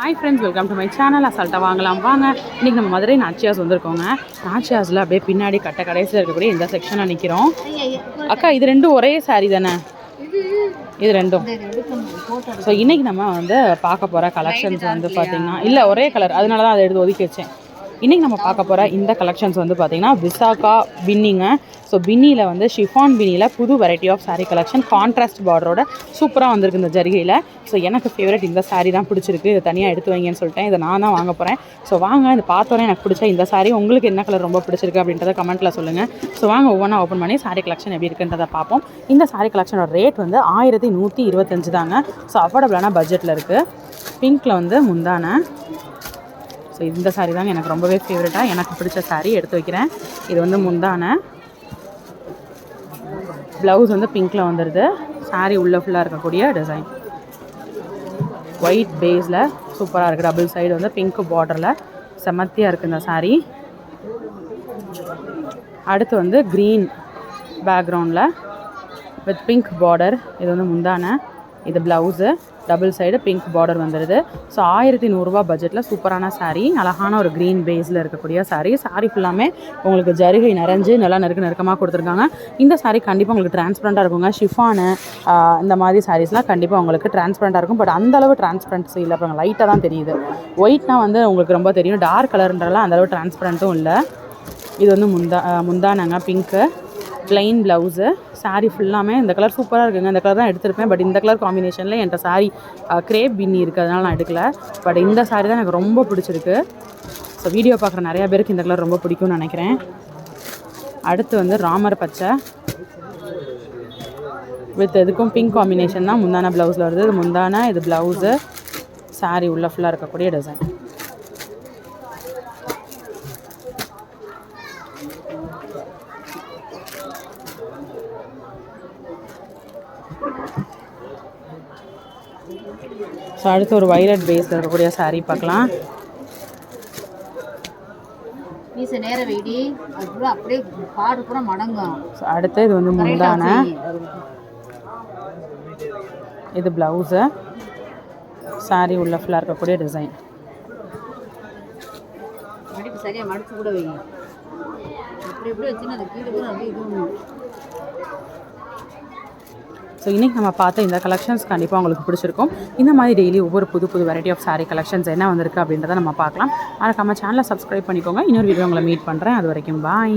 Hi friends, welcome to my channel. அசால்ட்டாக வாங்கலாம் வாங்க. இன்றைக்கி நம்ம மதுரை நாச்சியாஸ் வந்திருக்கோங்க. நாச்சியாஸில் அப்படியே பின்னாடி கடைசியில் இருக்கக்கூடிய இந்த செக்ஷனில் நிற்கிறோம். அக்கா, இது ரெண்டும் ஒரே சாரீ தானே? இது ரெண்டும். ஸோ இன்றைக்கி நம்ம வந்து பார்க்க போகிற கலெக்ஷன்ஸ் வந்து பார்த்திங்கன்னா இல்லை ஒரே கலர், அதனால தான் அதை எடுத்து ஒதுக்கி வச்சேன். இன்றைக்கி நம்ம பார்க்க போகிற இந்த கலெக்ஷன்ஸ் வந்து பார்த்திங்கன்னா விசாகா பின்னிங்க. ஸோ பின்னியில் வந்து ஷிஃபான் பின்னியில் புது variety of sari collection, contrast பார்டரோட சூப்பராக வந்திருக்கு இந்த ஜரிகையில். ஸோ எனக்கு ஃபேவரட் இந்த சாரீ தான் பிடிச்சிருக்கு. இது தனியாக எடுத்து வைங்கன்னு சொல்லிட்டேன். இதை நான் தான் வாங்க போகிறேன். ஸோ வாங்க, இது பார்த்தோன்னே எனக்கு பிடிச்ச இந்த சாரீ உங்களுக்கு என்ன கலர் ரொம்ப பிடிச்சிருக்கு அப்படின்றத கமெண்ட்டில் சொல்லுங்கள். ஸோ வாங்க ஒவ்வொன்றா ஓப்பன் பண்ணி சாரீ கலெக்ஷன் எப்படி இருக்குன்றதை பார்ப்போம். இந்த சாரீ கலெக்ஷனோட ரேட் வந்து 1125 தாங்க. ஸோ அஃபோர்டபுளான பட்ஜெட்டில் இருக்குது. பிங்க்கில் வந்து முந்தான. ஸோ இந்த சாரீ தாங்க எனக்கு ரொம்பவே ஃபேவரட்டாக எனக்கு பிடிச்ச சாரீ எடுத்து வைக்கிறேன். இது வந்து முந்தான. ப்ளவுஸ் வந்து பிங்க்கில் வந்துடுது. சாரீ உள்ளே ஃபுல்லாக இருக்கக்கூடிய டிசைன் ஒயிட் பேஸில் சூப்பராக இருக்குது. டபுள் சைடு வந்து பிங்க் பார்டரில் செமத்தியாக இருக்குது இந்த சாரீ. அடுத்து வந்து க்ரீன் பேக்ரவுண்டில் வித் பிங்க் பார்டர். இது வந்து முந்தான. இது blouse double side pink border வந்துடுது. ஸோ 1100 பட்ஜெட்டில் சூப்பரான சாரீ. அழகான ஒரு க்ரீன் பேஸில் இருக்கக்கூடிய சாரீ. சாரீ ஃபுல்லாமே உங்களுக்கு ஜருகை நிறைஞ்சு நல்லா நெருக்கமாக கொடுத்துருக்காங்க. இந்த சாரீ கண்டிப்பாக உங்களுக்கு டிரான்ஸ்பரண்ட்டாக இருக்குங்க. ஷிஃபானு இந்த மாதிரி சாரீஸ்லாம் கண்டிப்பாக உங்களுக்கு டிரான்ஸ்பரண்ட்டாக இருக்கும். பட் அந்தளவு டிரான்ஸ்பரன்சி இல்லை. அப்புறம் லைட்டாக தான் தெரியுது. ஒயிட்னா வந்து உங்களுக்கு ரொம்ப தெரியும். டார்க் கலர்ன்றலாம் அந்தளவு டிரான்ஸ்பரண்ட்டும் இல்லை. இது வந்து முந்தானங்க பிங்க்கு. Plain blouse. சாரீ ஃபுல்லாமே இந்த கலர் சூப்பராக இருக்குங்க. இந்த கலர் தான் எடுத்திருப்பேன். பட் இந்த கலர் காம்பினேஷனில் என்கிட்ட சாரீ கிரேப் பின்னி இருக்குது, அதனால் நான் எடுக்கல. பட் இந்த சாரீ தான் எனக்கு ரொம்ப பிடிச்சிருக்கு. ஸோ வீடியோ பார்க்குற நிறையா பேருக்கு இந்த கலர் ரொம்ப பிடிக்கும்னு நினைக்கிறேன். அடுத்து வந்து ராமர் பச்சை வித் இதுக்கும் பிங்க் காம்பினேஷன் தான் முந்தான ப்ளவுஸில் வருது. இது முந்தான, இது ப்ளவுஸு. சாரீ உள்ள ஃபுல்லாக இருக்கக்கூடிய டிசைன். ஸோ அடுத்து ஒரு வைலட் பேஸில் இருக்கக்கூடிய சாரீ பார்க்கலாம். ஸோ அடுத்து இது வந்து முந்தான. இது ப்ளவுஸு. சாரீ உள்ள ஃபுல்லாக இருக்கக்கூடிய டிசைன். சரியாக மடிச்சு கூட வைங்க. எப்படி வச்சுன்னா அந்த கீழே கூட அப்படியே இது. ஸோ இன்றைக்கி நம்ம பார்த்த இந்த கலெக்ஷன்ஸ் கண்டிப்பாக உங்களுக்கு பிடிச்சிருக்கும். இந்த மாதிரி டெய்லி ஒவ்வொரு புது வெரைட்டி ஆஃப் சாரீ கலெக்ஷன்ஸ் என்ன வந்திருக்கு அப்படின்றத நம்ம பார்க்கலாம். மறக்காம சேனலை சப்ஸ்கிரைப் பண்ணிக்கோங்க. இன்னொரு வீடியோ உங்களை மீட் பண்ணுறேன். அது வரைக்கும் பாய்.